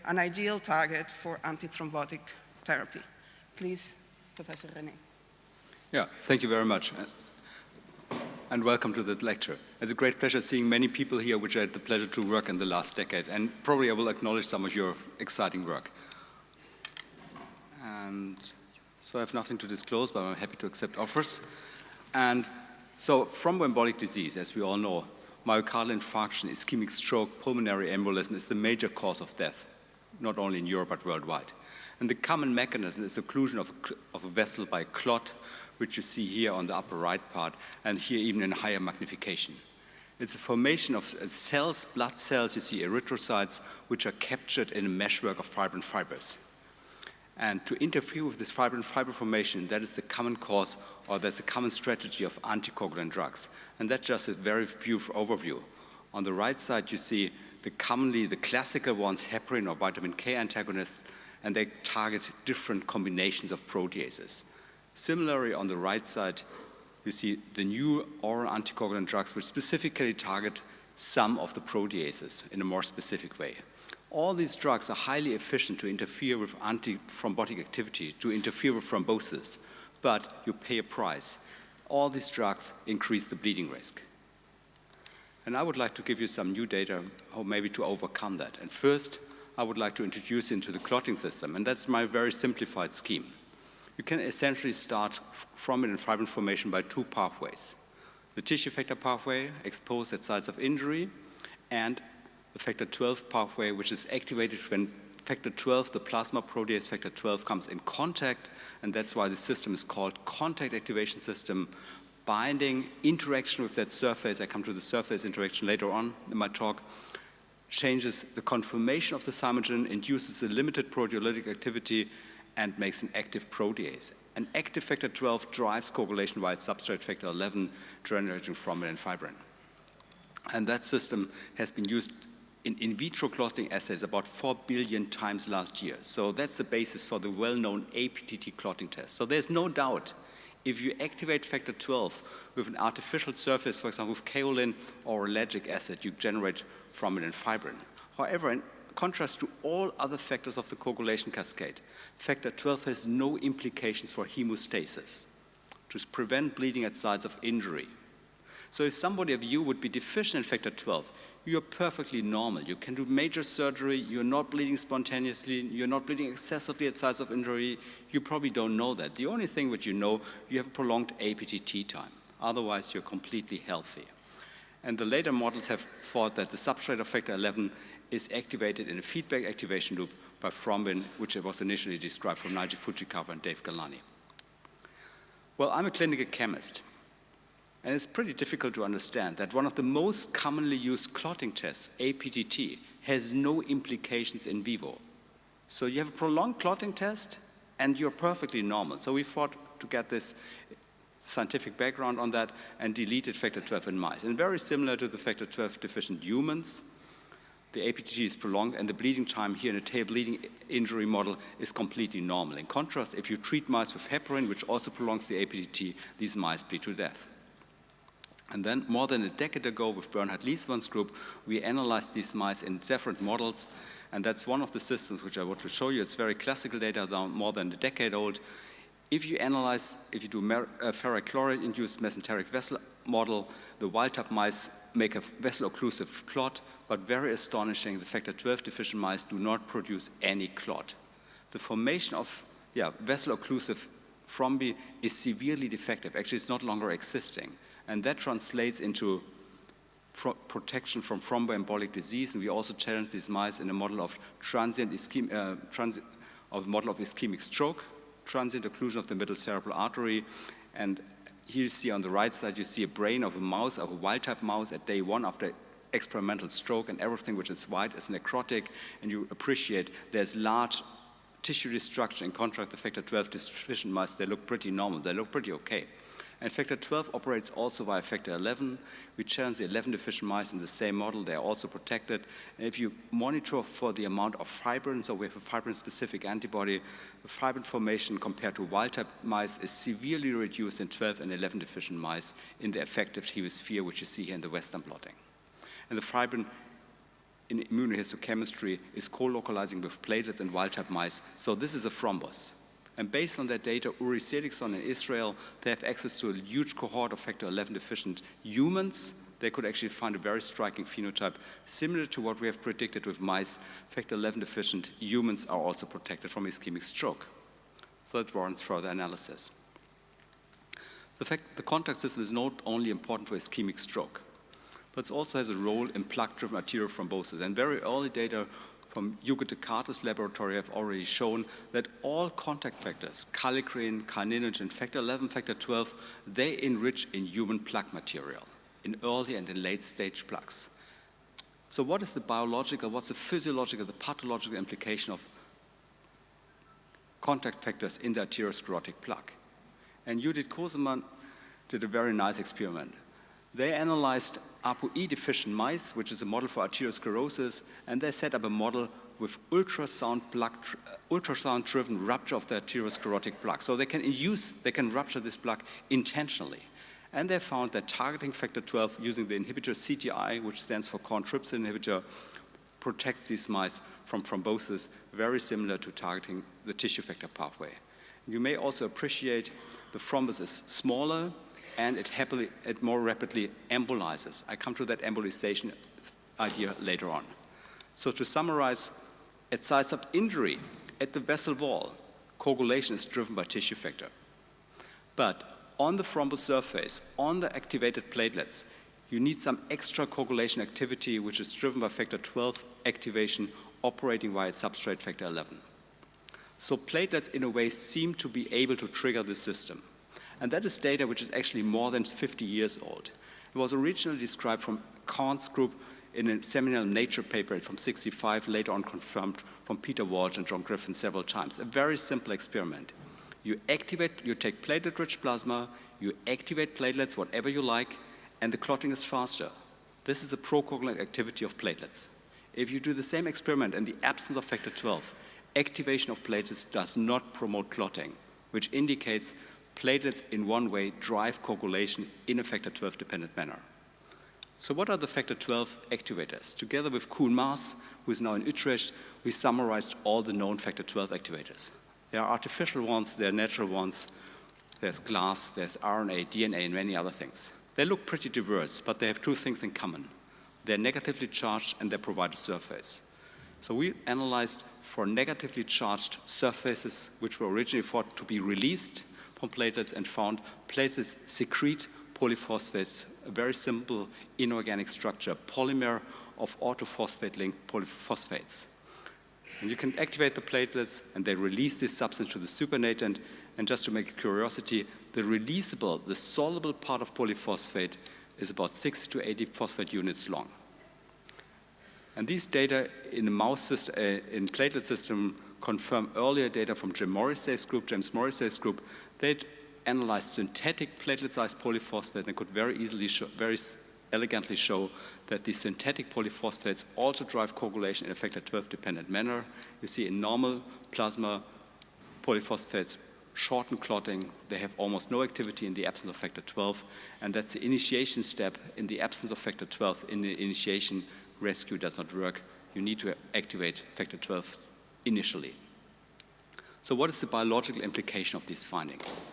an ideal target for antithrombotic therapy. Please, Professor René. Yeah, thank you very much. And welcome to the lecture. It's a great pleasure seeing many people here, which I had the pleasure to work in the last decade. And probably I will acknowledge some of your exciting work. And so I have nothing to disclose, but I'm happy to accept offers. And so thromboembolic disease, as we all know, myocardial infarction, ischemic stroke, pulmonary embolism is the major cause of death, not only in Europe, but worldwide. And the common mechanism is occlusion of a vessel by a clot, which you see here on the upper right part, and here even in higher magnification. It's a formation of cells, blood cells, you see erythrocytes, which are captured in a meshwork of fibrin fibers. And to interfere with this fibrin fiber formation, that is the common cause, or that's a common strategy of anticoagulant drugs. And that's just a very brief overview. On the right side, you see the classical ones, heparin or vitamin K antagonists, and they target different combinations of proteases. Similarly, on the right side, you see the new oral anticoagulant drugs which specifically target some of the proteases in a more specific way. All these drugs are highly efficient to interfere with antithrombotic activity, to interfere with thrombosis, but you pay a price. All these drugs increase the bleeding risk. And I would like to give you some new data, or maybe to overcome that. And first, I would like to introduce you into the clotting system, and that's my very simplified scheme. You can essentially start thrombin and fibrin formation by two pathways. The tissue factor pathway, exposed at sites of injury, and the factor 12 pathway, which is activated when factor 12, the plasma protease factor 12, comes in contact, and that's why the system is called contact activation system, binding, interaction with that surface. I come to the surface interaction later on in my talk, changes the conformation of the cymogen, induces a limited proteolytic activity, and makes an active protease. An active factor 12 drives coagulation via substrate factor 11, generating thrombin and fibrin. And that system has been used in vitro clotting assays about 4 billion times last year. So that's the basis for the well-known APTT clotting test. So there's no doubt, if you activate factor 12 with an artificial surface, for example, with kaolin or ellagic acid, you generate thrombin and fibrin. However, in contrast to all other factors of the coagulation cascade, factor 12 has no implications for hemostasis, to prevent bleeding at sites of injury. So if somebody of you would be deficient in factor 12, you're perfectly normal. You can do major surgery, you're not bleeding spontaneously, you're not bleeding excessively at sites of injury. You probably don't know that. The only thing which you know, you have a prolonged APTT time. Otherwise, you're completely healthy. And the later models have thought that the substrate of factor 11 is activated in a feedback activation loop by thrombin, which was initially described from Nigel Fujikawa and Dave Galani. Well, I'm a clinical chemist, and it's pretty difficult to understand that one of the most commonly used clotting tests, APTT, has no implications in vivo. So you have a prolonged clotting test, and you're perfectly normal. So we thought to get this scientific background on that and deleted factor 12 in mice. And very similar to the factor 12 deficient humans, the APTT is prolonged, and the bleeding time here in a tail bleeding injury model is completely normal. In contrast, if you treat mice with heparin, which also prolongs the APTT, these mice bleed to death. And then, more than a decade ago, with Bernhard Liesmann's group, we analyzed these mice in different models, and that's one of the systems which I want to show you. It's very classical data, more than a decade old. If you do ferric chloride-induced mesenteric vessel model, the wild-type mice make a vessel-occlusive clot, but very astonishing, the factor 12 deficient mice do not produce any clot. The formation of vessel-occlusive thrombi is severely defective. Actually, it's not longer existing. And that translates into protection from thromboembolic disease. And we also challenged these mice in a model of model of ischemic stroke, transient occlusion of the middle cerebral artery. And here you see on the right side, you see a brain of a mouse, of a wild-type mouse at day 1 after experimental stroke, and everything which is white is necrotic, and you appreciate there's large tissue destruction. In contrast, the factor 12 deficient mice, they look pretty normal, they look pretty okay. And factor 12 operates also via factor 11. We challenge the 11 deficient mice in the same model. They are also protected. And if you monitor for the amount of fibrin, so we have a fibrin-specific antibody, the fibrin formation compared to wild-type mice is severely reduced in 12 and 11 deficient mice in the affected hemisphere, which you see here in the Western blotting. And the fibrin in immunohistochemistry is co-localizing with platelets in wild-type mice. So this is a thrombus. And based on that data, Uri Seligson in Israel, they have access to a huge cohort of factor 11 deficient humans. They could actually find a very striking phenotype similar to what we have predicted with mice. Factor 11 deficient humans are also protected from ischemic stroke. So it warrants further analysis. The contact system is not only important for ischemic stroke, but it also has a role in plaque-driven arterial thrombosis. And very early data from Hugo de Carter's laboratory have already shown that all contact factors, kallikrein, kininogen, factor 11, factor 12, they enrich in human plaque material, in early and in late stage plaques. So what is the biological, what's the physiological, the pathological implication of contact factors in the arteriosclerotic plaque? And Judith Kosemann did a very nice experiment. They analyzed ApoE deficient mice, which is a model for arteriosclerosis, and they set up a model with ultrasound-driven rupture of the arteriosclerotic plaque. So they can rupture this plaque intentionally. And they found that targeting factor 12 using the inhibitor CTI, which stands for chondrotrypsin inhibitor, protects these mice from thrombosis, very similar to targeting the tissue factor pathway. You may also appreciate the thrombus is smaller, and it more rapidly embolizes. I come to that embolization idea later on. So to summarize, at sites of injury at the vessel wall, coagulation is driven by tissue factor. But on the thrombus surface, on the activated platelets, you need some extra coagulation activity, which is driven by factor 12 activation operating via substrate factor 11. So platelets, in a way, seem to be able to trigger the system. And that is data which is actually more than 50 years old. It was originally described from Kahn's group in a seminal Nature paper from '65, later on confirmed from Peter Walsh and John Griffin several times. A very simple experiment. You take platelet-rich plasma, you activate platelets, whatever you like, and the clotting is faster. This is a procoagulant activity of platelets. If you do the same experiment in the absence of factor 12, activation of platelets does not promote clotting, which indicates platelets in one way drive coagulation in a factor 12 dependent manner. So what are the factor 12 activators? Together with Koen Maas, who is now in Utrecht, we summarized all the known factor 12 activators. There are artificial ones, there are natural ones, there's glass, there's RNA, DNA, and many other things. They look pretty diverse, but they have two things in common. They're negatively charged and they provide a surface. So we analyzed for negatively charged surfaces, which were originally thought to be released from platelets, and found platelets secrete polyphosphates, a very simple inorganic structure, polymer of orthophosphate-linked polyphosphates. And you can activate the platelets, and they release this substance to the supernatant. And just to make a curiosity, the releasable, the soluble part of polyphosphate is about 60 to 80 phosphate units long. And these data in the mouse system, in platelet system confirm earlier data from James Morrissey's group. They'd analyzed synthetic platelet-sized polyphosphate and could very elegantly show that the synthetic polyphosphates also drive coagulation in a factor 12 dependent manner. You see in normal plasma, polyphosphates shorten clotting. They have almost no activity in the absence of factor 12, and that's the initiation step. In the absence of factor 12, in the initiation, rescue does not work. You need to activate factor 12 initially. So what is the biological implication of these findings?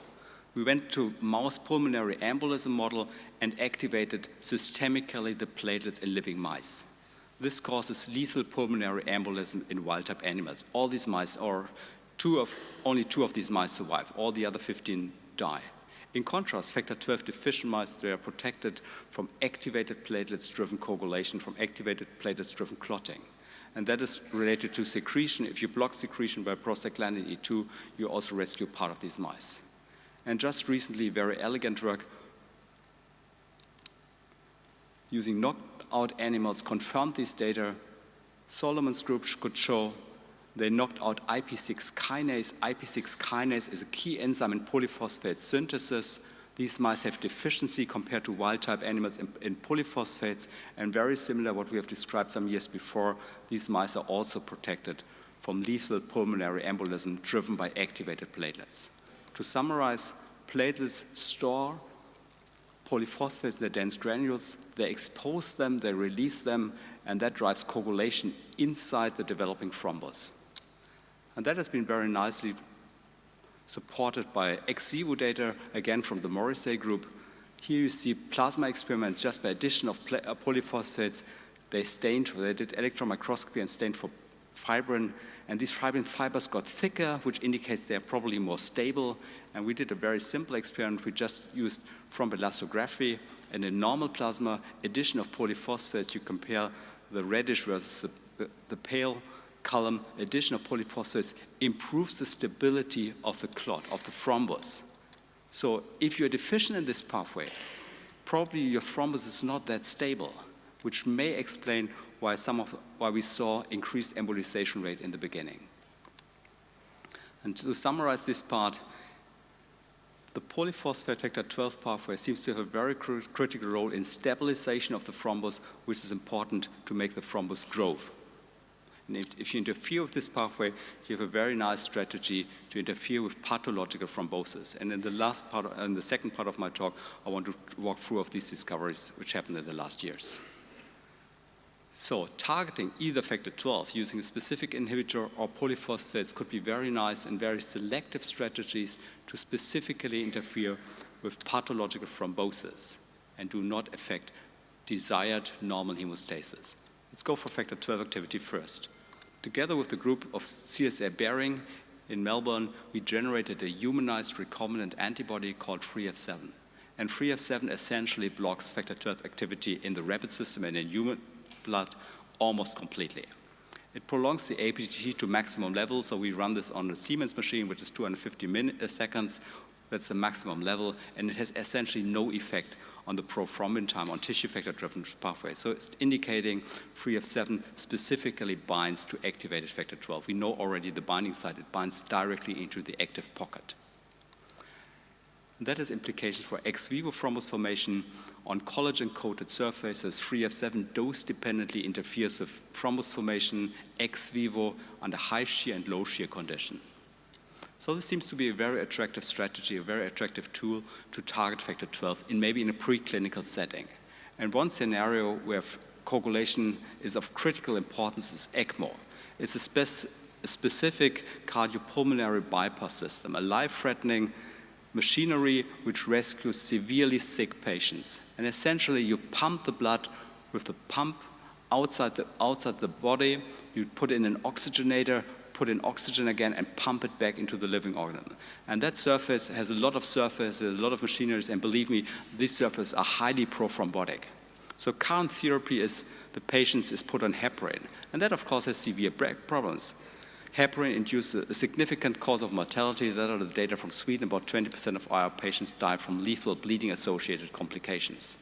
We went to mouse pulmonary embolism model and activated systemically the platelets in living mice. This causes lethal pulmonary embolism in wild-type animals. All these mice, or only two of these mice survive. All the other 15 die. In contrast, factor 12 deficient mice, they are protected from activated platelets-driven coagulation, from activated platelets-driven clotting. And that is related to secretion. If you block secretion by prostaglandin E2, you also rescue part of these mice. And just recently, very elegant work using knocked-out animals confirmed this data. Solomon's group could show they knocked out IP6 kinase. IP6 kinase is a key enzyme in polyphosphate synthesis. These mice have deficiency compared to wild-type animals in polyphosphates, and very similar to what we have described some years before, these mice are also protected from lethal pulmonary embolism driven by activated platelets. To summarize, platelets store polyphosphates in their dense granules, they expose them, they release them, and that drives coagulation inside the developing thrombus. And that has been very nicely supported by ex vivo data, again from the Morrissey group. Here you see plasma experiment just by addition of polyphosphates. They did electron microscopy and stained for fibrin, and these fibrin fibers got thicker, which indicates they're probably more stable. And we did a very simple experiment. We just used thromboelastography, and in normal plasma, addition of polyphosphates, you compare the reddish versus the pale column, addition of polyphosphates improves the stability of the clot, of the thrombus. So if you're deficient in this pathway, probably your thrombus is not that stable, which may explain why we saw increased embolization rate in the beginning. And to summarize this part, the polyphosphate factor 12 pathway seems to have a very critical role in stabilization of the thrombus, which is important to make the thrombus grow. And if you interfere with this pathway, you have a very nice strategy to interfere with pathological thrombosis. And in the second part of my talk, I want to walk through of these discoveries which happened in the last years. So targeting either factor 12 using a specific inhibitor or polyphosphates could be very nice and very selective strategies to specifically interfere with pathological thrombosis and do not affect desired normal hemostasis. Let's go for factor 12 activity first. Together with the group of CSA Behring in Melbourne, we generated a humanized recombinant antibody called 3F7. And 3F7 essentially blocks factor 12 activity in the rabbit system and in human blood almost completely. It prolongs the APT to maximum level, so we run this on a Siemens machine, which is 250 seconds. That's the maximum level, and it has essentially no effect on the prothrombin time, on tissue factor-driven pathway. So it's indicating 3F7 specifically binds to activated factor 12. We know already the binding site. It binds directly into the active pocket. And that has implications for ex vivo thrombus formation. On collagen-coated surfaces, 3F7 dose-dependently interferes with thrombus formation ex vivo under high shear and low shear condition. So this seems to be a very attractive strategy, a very attractive tool to target factor 12 maybe in a preclinical setting. And one scenario where coagulation is of critical importance is ECMO. It's a specific cardiopulmonary bypass system, a life-threatening machinery which rescues severely sick patients. And essentially, you pump the blood with the pump outside the body, you put in an oxygenator, put in oxygen again, and pump it back into the living organ. And that surface has a lot of surfaces, a lot of machineries, and believe me, these surfaces are highly prothrombotic. So current therapy is the patient is put on heparin, and that of course has severe problems. Heparin induces a significant cause of mortality. That are the data from Sweden. About 20% of our patients die from lethal bleeding-associated complications.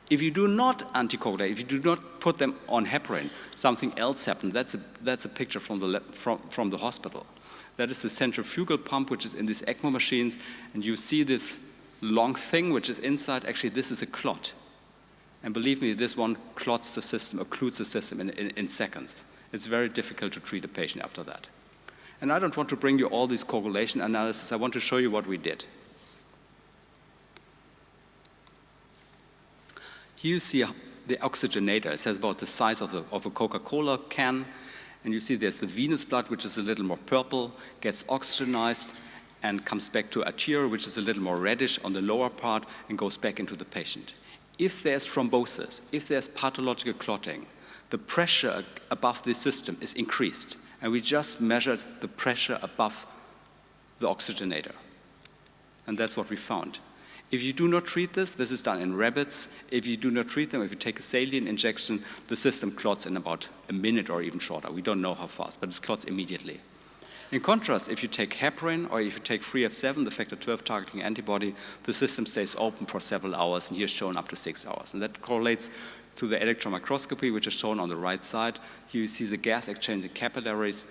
If you do not anticoagulate, if you do not put them on heparin, something else happens. That's a picture from the hospital. That is the centrifugal pump, which is in these ECMO machines, and you see this long thing which is inside. Actually, this is a clot. And believe me, this one clots the system, occludes the system in seconds. It's very difficult to treat a patient after that. And I don't want to bring you all this coagulation analysis. I want to show you what we did. Here you see the oxygenator. It says about the size of a Coca-Cola can. And you see there's the venous blood, which is a little more purple, gets oxygenized, and comes back to arterial, which is a little more reddish on the lower part, and goes back into the patient. If there's thrombosis, if there's pathological clotting, the pressure above this system is increased. And we just measured the pressure above the oxygenator. And that's what we found. If you do not treat this is done in rabbits. If you do not treat them, if you take a saline injection, the system clots in about a minute or even shorter. We don't know how fast, but it clots immediately. In contrast, if you take heparin or if you take 3F7, the factor 12 targeting antibody, the system stays open for several hours, and here shown up to 6 hours. And that correlates to the electron microscopy, which is shown on the right side. Here you see the gas exchanging capillaries.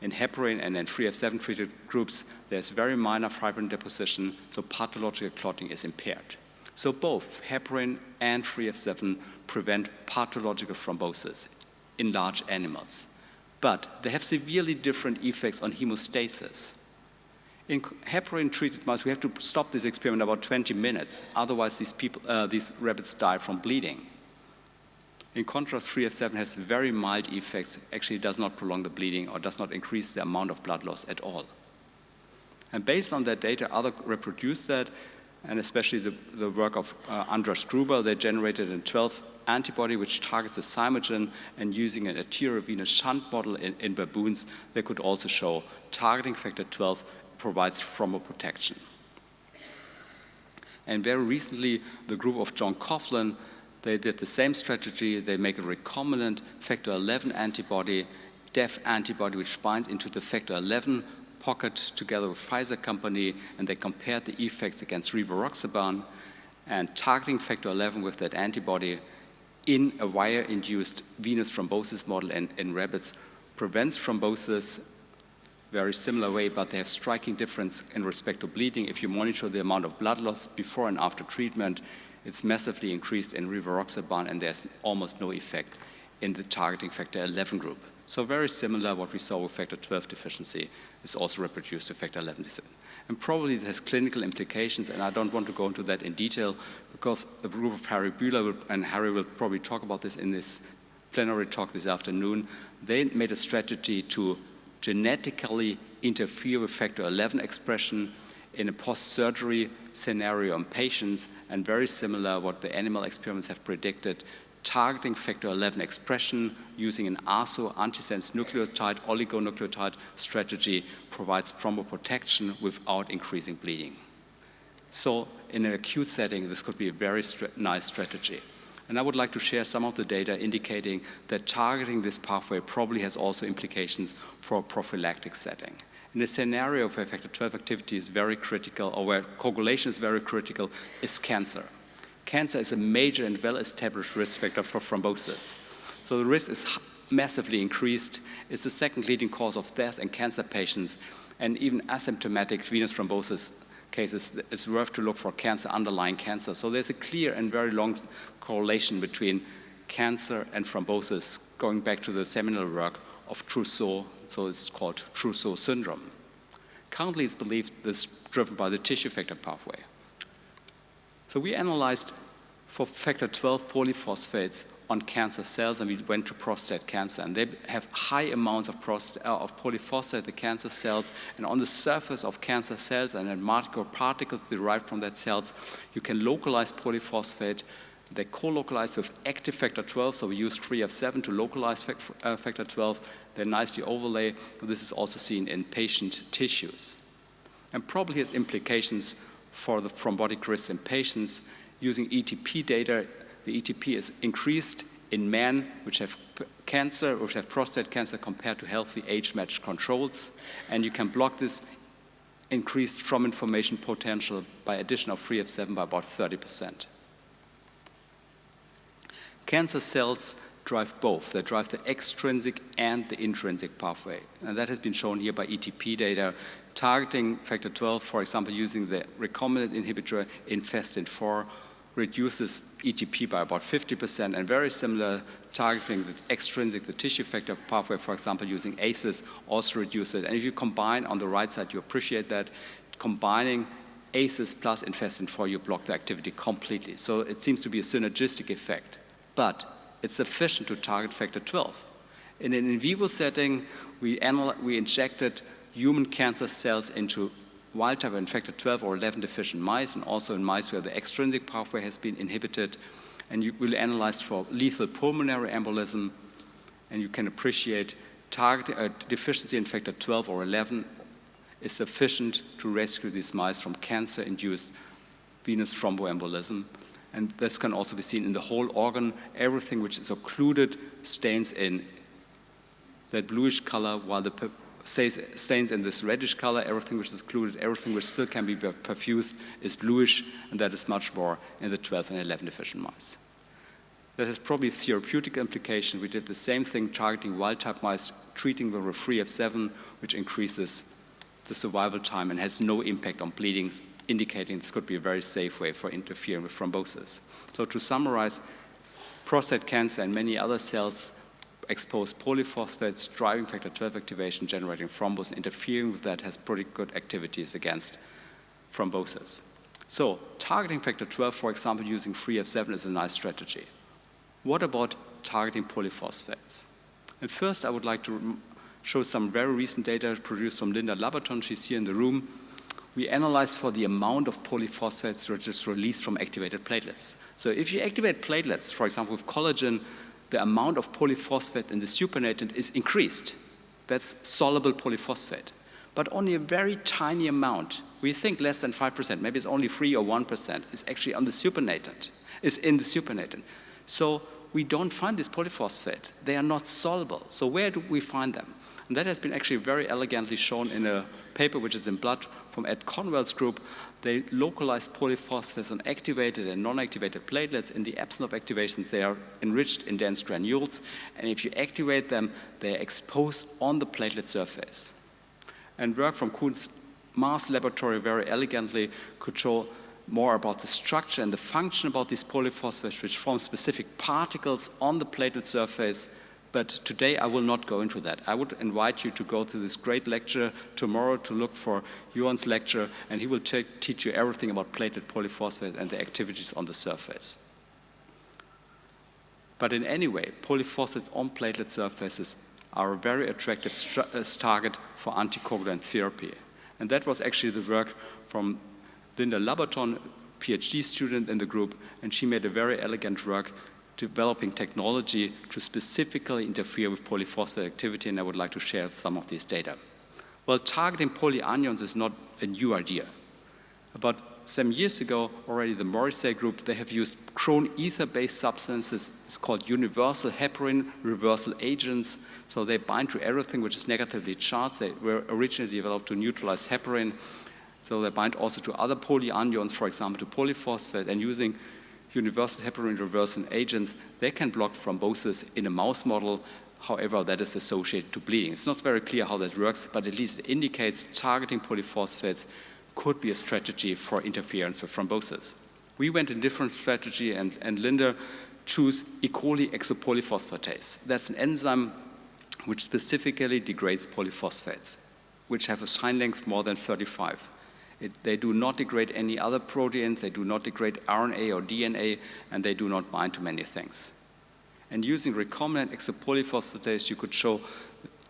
In heparin and in 3F7 treated groups, there's very minor fibrin deposition, so pathological clotting is impaired. So both heparin and 3F7 prevent pathological thrombosis in large animals. But they have severely different effects on hemostasis. In heparin-treated mice, we have to stop this experiment about 20 minutes. Otherwise, these rabbits die from bleeding. In contrast, 3F7 has very mild effects, actually does not prolong the bleeding or does not increase the amount of blood loss at all. And based on that data, others reproduced that, and especially the work of Andras Gruber, they generated a 12 antibody which targets the cymogen, and using an arteriovenous shunt model in baboons, they could also show targeting factor 12 provides thromboprotection. And very recently, the group of John Coughlin, they did the same strategy. They make a recombinant factor 11 antibody, DEF antibody, which binds into the factor 11 pocket together with Pfizer company, and they compared the effects against rivaroxaban, and targeting factor 11 with that antibody in a wire-induced venous thrombosis model in rabbits prevents thrombosis, very similar way, but they have striking difference in respect to bleeding. If you monitor the amount of blood loss before and after treatment, it's massively increased in rivaroxaban, and there's almost no effect in the targeting factor 11 group. So very similar what we saw with factor 12 deficiency is also reproduced with factor 11 deficiency. And probably it has clinical implications, and I don't want to go into that in detail because the group of Harry Bühler, and Harry will probably talk about this in this plenary talk this afternoon, they made a strategy to genetically interfere with factor 11 expression in a post-surgery scenario in patients, and very similar what the animal experiments have predicted, targeting factor 11 expression using an ASO, antisense nucleotide, oligonucleotide strategy provides thromboprotection without increasing bleeding. So in an acute setting, this could be a very nice strategy. And I would like to share some of the data indicating that targeting this pathway probably has also implications for a prophylactic setting. In a scenario where factor 12 activity is very critical, or where coagulation is very critical, is cancer. Cancer is a major and well-established risk factor for thrombosis. So the risk is massively increased. It's the second leading cause of death in cancer patients, and even asymptomatic venous thrombosis cases, it's worth to look for cancer, underlying cancer. So there's a clear and very long correlation between cancer and thrombosis, going back to the seminal work of Trousseau, so it's called Trousseau syndrome. Currently, it's believed this is driven by the tissue factor pathway. So we analyzed for factor 12 polyphosphates on cancer cells, and we went to prostate cancer, and they have high amounts of polyphosphate, the cancer cells, and on the surface of cancer cells and in particles derived from that cells, you can localize polyphosphate. They co-localize with active factor 12, so we use 3F7 to localize factor 12. They nicely overlay. This is also seen in patient tissues. And probably has implications for the thrombotic risk in patients. Using ETP data, the ETP is increased in men which have cancer, which have prostate cancer compared to healthy age-matched controls. And you can block this increased thrombin information potential by addition of 3F7 by about 30%. Cancer cells drive both. They drive the extrinsic and the intrinsic pathway. And that has been shown here by ETP data. Targeting factor 12, for example, using the recombinant inhibitor infestin-4 reduces ETP by about 50%, and very similar, targeting the extrinsic, the tissue factor pathway, for example, using ACEs, also reduces it. And if you combine on the right side, you appreciate that, combining ACEs plus infestin-4, you block the activity completely. So it seems to be a synergistic effect, but it's sufficient to target factor 12. In an in vivo setting, we injected human cancer cells into wild-type and factor 12 or 11 deficient mice, and also in mice where the extrinsic pathway has been inhibited. And you will analyze for lethal pulmonary embolism, and you can appreciate deficiency in factor 12 or 11 is sufficient to rescue these mice from cancer-induced venous thromboembolism. And this can also be seen in the whole organ. Everything which is occluded stains in that bluish color, while the stains in this reddish color. Everything which is occluded, everything which still can be perfused is bluish, and that is much more in the 12 and 11 deficient mice. That has probably therapeutic implication. We did the same thing targeting wild-type mice, treating them with 3F7, which increases the survival time and has no impact on bleeding, indicating this could be a very safe way for interfering with thrombosis. So to summarize, prostate cancer and many other cells expose polyphosphates, driving factor 12 activation, generating thrombus, interfering with that has pretty good activities against thrombosis. So targeting factor 12, for example, using 3F7 is a nice strategy. What about targeting polyphosphates. And first, I would like to show some very recent data produced from Linda Labaton. She's here in the room. We analyzed for the amount of polyphosphates which is released from activated platelets. So if you activate platelets, for example, with collagen, the amount of polyphosphate in the supernatant is increased. That's soluble polyphosphate. But only a very tiny amount, we think less than 5%, maybe it's only 3 or 1%, is actually on the supernatant, is in the supernatant. So we don't find this polyphosphate. They are not soluble. So where do we find them? And that has been actually very elegantly shown in a paper which is in Blood from Ed Conwell's group. They localized polyphosphates on activated and non-activated platelets. In the absence of activations, they are enriched in dense granules. And if you activate them, they are exposed on the platelet surface. And work from Kuhn's Mars laboratory very elegantly could show more about the structure and the function about these polyphosphates, which form specific particles on the platelet surface. But today I will not go into that. I would invite you to go to this great lecture tomorrow to look for Johan's lecture, and he will teach you everything about platelet polyphosphate and the activities on the surface. But in any way, polyphosphates on platelet surfaces are a very attractive target for anticoagulant therapy. And that was actually the work from Linda Labaton, PhD student in the group, and she made a very elegant work developing technology to specifically interfere with polyphosphate activity, and I would like to share some of these data. Well, targeting polyanions is not a new idea. About some years ago, already the Morrissey group, they have used chrome ether-based substances. It's called universal heparin reversal agents. So they bind to everything which is negatively charged. They were originally developed to neutralize heparin. So they bind also to other polyanions, for example, to polyphosphate, and using universal heparin reversal agents, they can block thrombosis in a mouse model. However, that is associated to bleeding. It's not very clear how that works, but at least it indicates targeting polyphosphates could be a strategy for interference with thrombosis. We went in a different strategy, and Linda chose E. coli exopolyphosphatase. That's an enzyme which specifically degrades polyphosphates, which have a chain length more than 35. They do not degrade any other proteins, they do not degrade RNA or DNA, and they do not bind to many things. And using recombinant exopolyphosphatase, you could show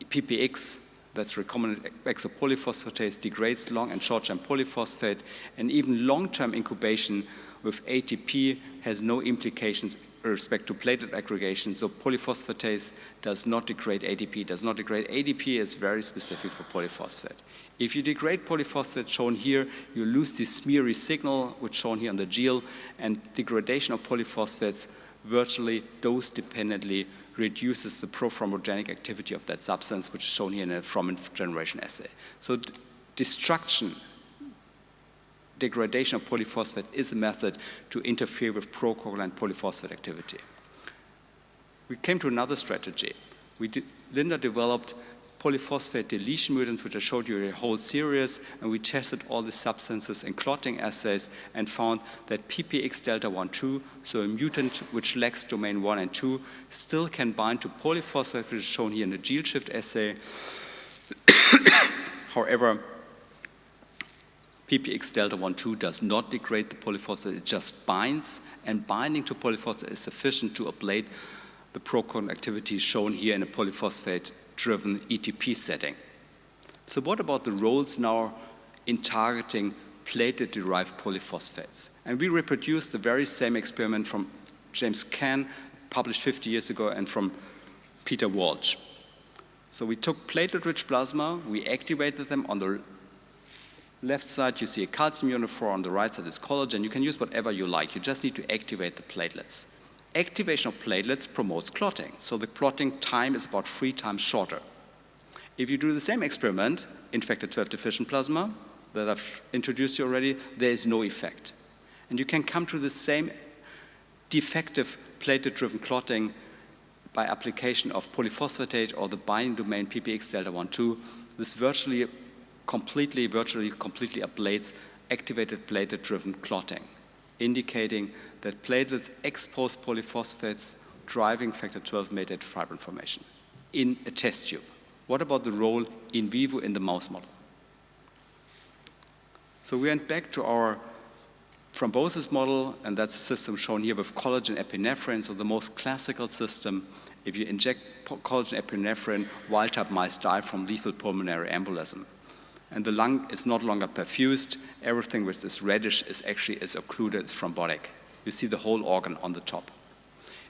PPX, that's recombinant exopolyphosphatase, degrades long and short-chain polyphosphate, and even long-term incubation with ATP has no implications with respect to platelet aggregation. So polyphosphatase does not degrade ATP, ADP is very specific for polyphosphate. If you degrade polyphosphate, shown here, you lose this smeary signal, which is shown here on the gel, and degradation of polyphosphates virtually dose-dependently reduces the prothrombogenic activity of that substance, which is shown here in a thrombin generation assay. So destruction, degradation of polyphosphate is a method to interfere with procoagulant polyphosphate activity. We came to another strategy. Linda developed polyphosphate deletion mutants, which I showed you a whole series, and we tested all the substances in clotting assays and found that PPX delta 1,2, so a mutant which lacks domain 1 and 2, still can bind to polyphosphate, which is shown here in the gel shift assay. However, PPX delta 1,2 does not degrade the polyphosphate, it just binds, and binding to polyphosphate is sufficient to ablate the procoagulant activity shown here in a polyphosphate-driven ETP setting. So what about the roles now in targeting platelet-derived polyphosphates? And we reproduced the very same experiment from James Kahn, published 50 years ago, and from Peter Walsh. So we took platelet-rich plasma, we activated them. On the left side, you see a calcium ionophore, on the right side is collagen. You can use whatever you like. You just need to activate the platelets. Activation of platelets promotes clotting, so the clotting time is about 3 times shorter. If you do the same experiment in factor 12 deficient plasma that I've introduced you already, there is no effect. And you can come to the same defective platelet-driven clotting by application of polyphosphatate or the binding domain PPX delta 1,2. This virtually completely ablates activated platelet-driven clotting, indicating that platelets expose polyphosphates driving factor 12 mediated fibrin formation in a test tube. What about the role in vivo in the mouse model? So we went back to our thrombosis model, and that's a system shown here with collagen epinephrine, so the most classical system. If you inject collagen epinephrine, wild-type mice die from lethal pulmonary embolism. And the lung is no longer perfused. Everything which is reddish is occluded, it's thrombotic. You see the whole organ on the top.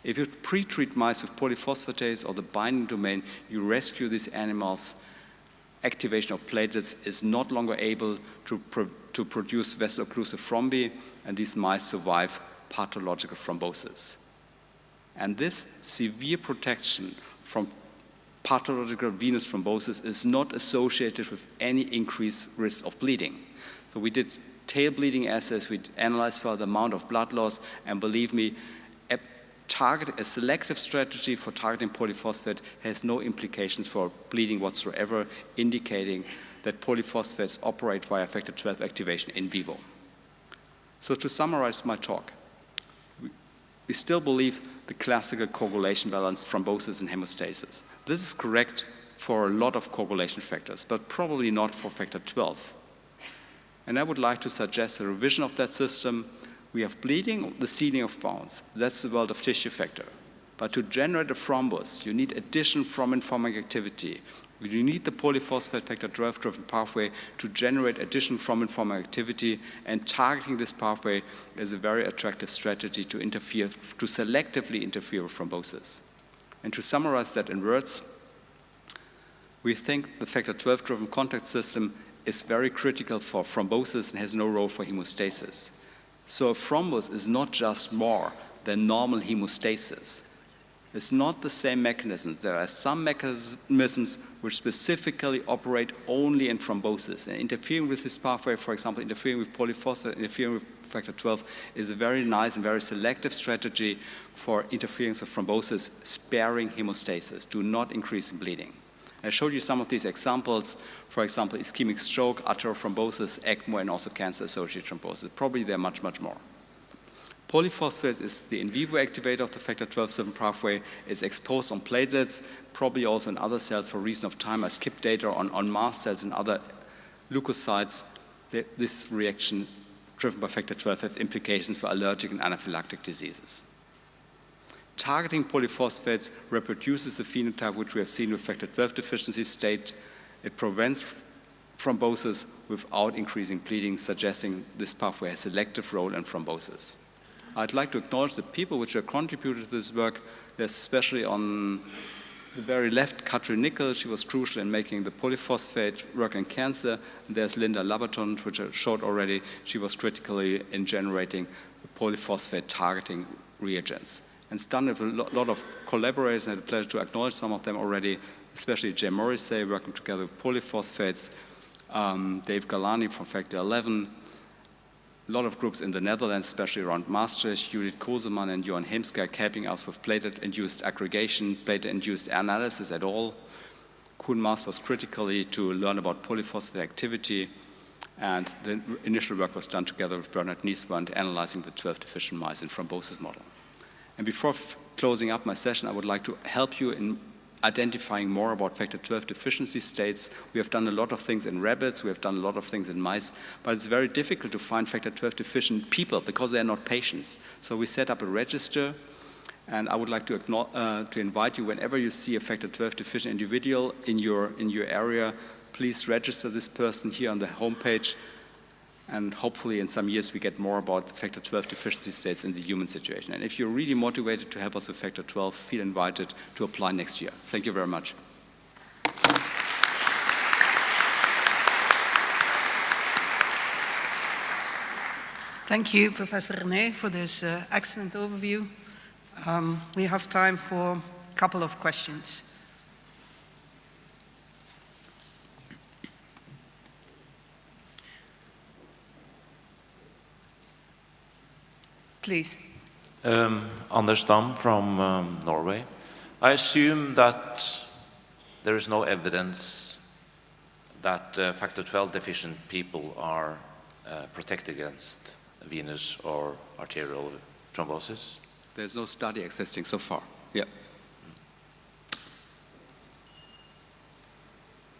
If you pre-treat mice with polyphosphatase or the binding domain, you rescue these animals. Activation of platelets is not longer able to produce vessel-occlusive thrombi, and these mice survive pathological thrombosis. And this severe protection from pathological venous thrombosis is not associated with any increased risk of bleeding. So we did tail bleeding assays, we analyzed for the amount of blood loss, and believe me, a selective strategy for targeting polyphosphate has no implications for bleeding whatsoever, indicating that polyphosphates operate via factor XII activation in vivo. So to summarize my talk, we still believe the classical coagulation balance, thrombosis and hemostasis. This is correct for a lot of coagulation factors, but probably not for factor XII. And I would like to suggest a revision of that system. We have bleeding, the sealing of wounds. That's the world of tissue factor. But to generate a thrombus, you need additional thrombin-forming activity. You need the polyphosphate factor XII-driven pathway to generate additional thrombin-forming activity, and targeting this pathway is a very attractive strategy to selectively interfere with thrombosis. And to summarize that in words, we think the factor XII-driven contact system is very critical for thrombosis and has no role for hemostasis. So a thrombus is not just more than normal hemostasis. It's not the same mechanisms. There are some mechanisms which specifically operate only in thrombosis. And interfering with this pathway, for example, interfering with polyphosphate, interfering with factor XII, is a very nice and very selective strategy for interfering with thrombosis, sparing hemostasis. Do not increase in bleeding. I showed you some of these examples, for example, ischemic stroke, arterial thrombosis, ECMO, and also cancer-associated thrombosis. Probably there are much, much more. Polyphosphate is the in vivo activator of the factor XII pathway. It's exposed on platelets, probably also in other cells for reason of time. I skipped data on mast cells and other leukocytes. This reaction driven by factor XII has implications for allergic and anaphylactic diseases. Targeting polyphosphates reproduces the phenotype which we have seen with factor XII deficiency state. It prevents thrombosis without increasing bleeding, suggesting this pathway has a selective role in thrombosis. I'd like to acknowledge the people which have contributed to this work. There's especially on the very left, Katrin Nickel. She was crucial in making the polyphosphate work in cancer. And there's Linda Labaton, which I showed already. She was critically in generating the polyphosphate targeting reagents. And it's done with a lot of collaborators, and I had the pleasure to acknowledge some of them already, especially Jay Morrissey, working together with polyphosphates, Dave Galani from Factor 11, a lot of groups in the Netherlands, especially around Maastricht, Judith Koseman and Johan Heemskerk helping us with platelet-induced aggregation, platelet-induced analysis at all. Koen Maas was critically to learn about polyphosphate activity, and the initial work was done together with Bernhard Nieswand, analyzing the 12-deficient mice in thrombosis model. And before closing up my session, I would like to help you in identifying more about factor XII deficiency states. We have done a lot of things in rabbits, we have done a lot of things in mice, but it's very difficult to find factor XII deficient people because they're not patients. So we set up a register, and I would like to invite you, whenever you see a factor XII deficient individual in your area, please register this person here on the homepage, and hopefully in some years we get more about factor XII deficiency states in the human situation. And if you're really motivated to help us with factor XII, feel invited to apply next year. Thank you very much. Thank you, Professor René, for this excellent overview. We have time for a couple of questions. Please. Anders Dam from Norway. I assume that there is no evidence that factor XII deficient people are protected against venous or arterial thrombosis? There's no study existing so far. Yeah.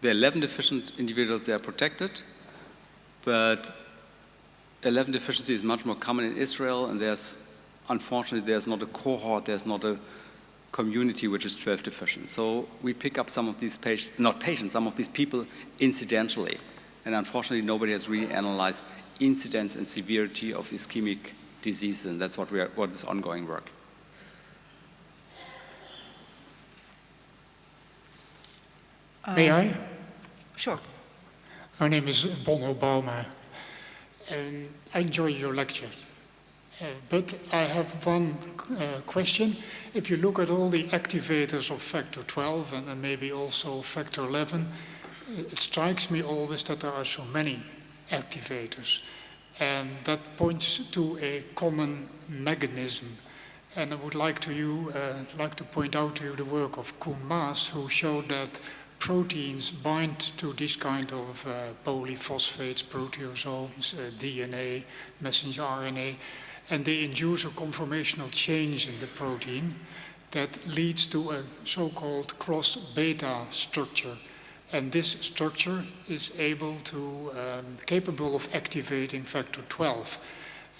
There are 11 deficient individuals that are protected, but 11 deficiency is much more common in Israel, and unfortunately, there's not a cohort, there's not a community which is 12 deficient. So we pick up some of these some of these people incidentally. And unfortunately, nobody has really analyzed incidence and severity of ischemic disease, and that's what is ongoing work. May I? Sure. My name is Bono Bauma. I enjoy your lecture. But I have one question. If you look at all the activators of factor 12 and maybe also factor 11, it strikes me always that there are so many activators. And that points to a common mechanism. And I would like to point out to you the work of Koen Maas, who showed that proteins bind to this kind of polyphosphates, proteasomes, DNA, messenger RNA, and they induce a conformational change in the protein that leads to a so-called cross-beta structure. And this structure is capable of activating factor 12.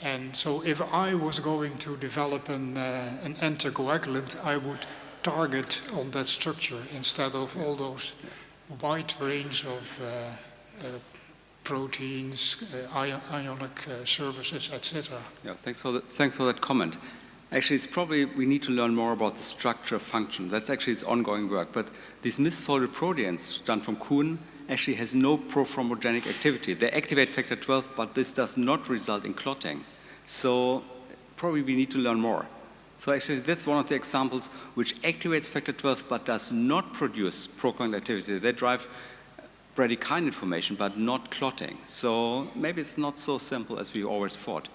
And so if I was going to develop an anticoagulant, I would target on that structure instead of all those wide range of proteins, ionic services, etc. Yeah, thanks for that comment. Actually, it's probably we need to learn more about the structure function. That's actually its ongoing work. But these misfolded proteins done from Kuhn actually has no prothrombogenic activity. They activate factor 12, but this does not result in clotting. So probably we need to learn more. So actually, that's one of the examples which activates factor 12 but does not produce procoagulant activity. They drive bradykinin formation but not clotting. So maybe it's not so simple as we always thought.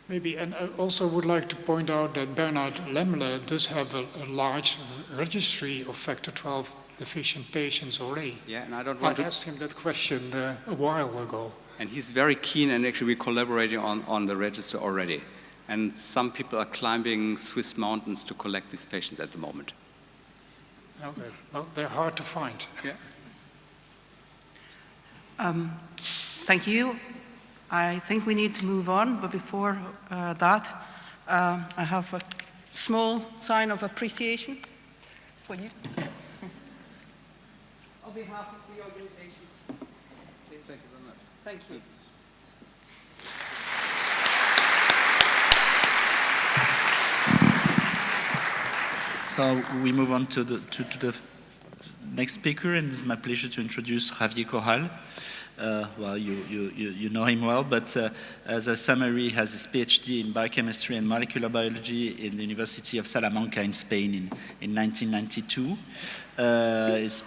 Maybe, and I also would like to point out that Bernard Lemle does have a large registry of factor 12 deficient patients already. Yeah, and I asked him that question a while ago. And he's very keen, and actually we're collaborating on the register already. And some people are climbing Swiss mountains to collect these patients at the moment. Okay. Well, they're hard to find. Yeah. Thank you. I think we need to move on, but before that, I have a small sign of appreciation for you. On behalf of the organization. Thank you very much. Thank you. So we move on to the next speaker, and it's my pleasure to introduce Javier Corral. Well, you know him well, but as a summary, he has his PhD in biochemistry and molecular biology in the University of Salamanca in Spain in 1992. He's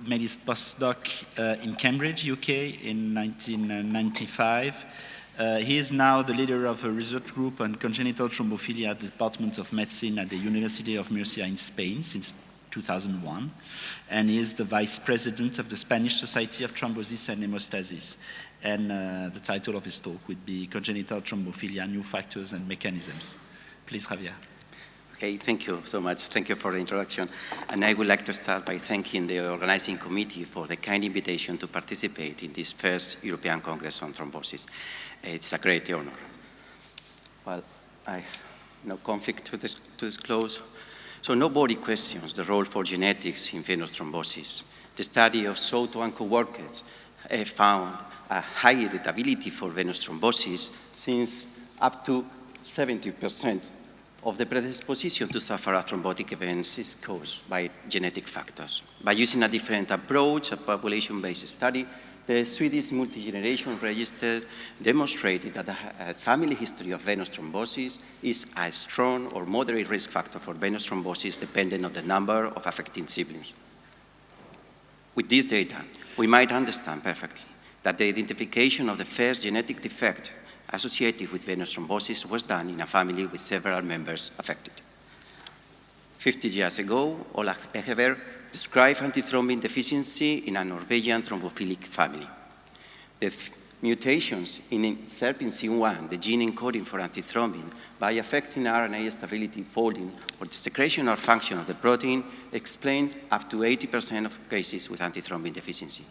made his postdoc in Cambridge, UK in 1995. He is now the leader of a research group on congenital thrombophilia at the Department of Medicine at the University of Murcia in Spain since 2001, and he is the vice president of the Spanish Society of Thrombosis and Hemostasis. And the title of his talk would be Congenital Thrombophilia, New Factors and Mechanisms. Please, Javier. Okay, thank you so much. Thank you for the introduction. And I would like to start by thanking the organizing committee for the kind invitation to participate in this first European Congress on Thrombosis. It's a great honor. Well, I have no conflict to disclose. So nobody questions the role for genetics in venous thrombosis. The study of Soto and co-workers found a high heritability for venous thrombosis, since up to 70% of the predisposition to suffer a thrombotic events is caused by genetic factors. By using a different approach, a population-based study, the Swedish multi-generation register demonstrated that a family history of venous thrombosis is a strong or moderate risk factor for venous thrombosis depending on the number of affecting siblings. With this data, we might understand perfectly that the identification of the first genetic defect associated with venous thrombosis was done in a family with several members affected. 50 years ago, Olaf Egever described antithrombin deficiency in a Norwegian thrombophilic family. The mutations in SERPINC1, the gene encoding for antithrombin, by affecting RNA stability, folding, or the secretional function of the protein, explained up to 80% of cases with antithrombin deficiency.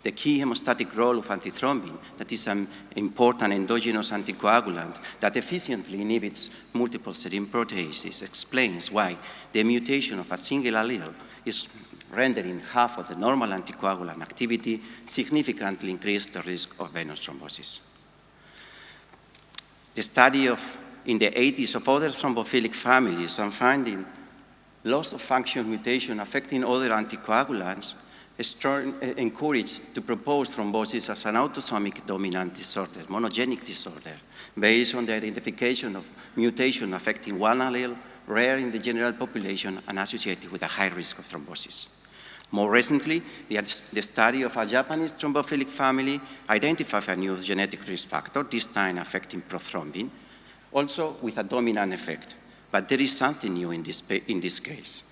the key hemostatic role of antithrombin, that is an important endogenous anticoagulant that efficiently inhibits multiple serine proteases, explains why the mutation of a single allele is rendering half of the normal anticoagulant activity, significantly increase the risk of venous thrombosis. The study in the 80s of other thrombophilic families and finding loss of function mutation affecting other anticoagulants encouraged to propose thrombosis as an autosomic dominant disorder, monogenic disorder, based on the identification of mutation affecting one allele, rare in the general population and associated with a high risk of thrombosis. More recently, the study of a Japanese thrombophilic family identified a new genetic risk factor, this time affecting prothrombin, also with a dominant effect. But there is something new in this case.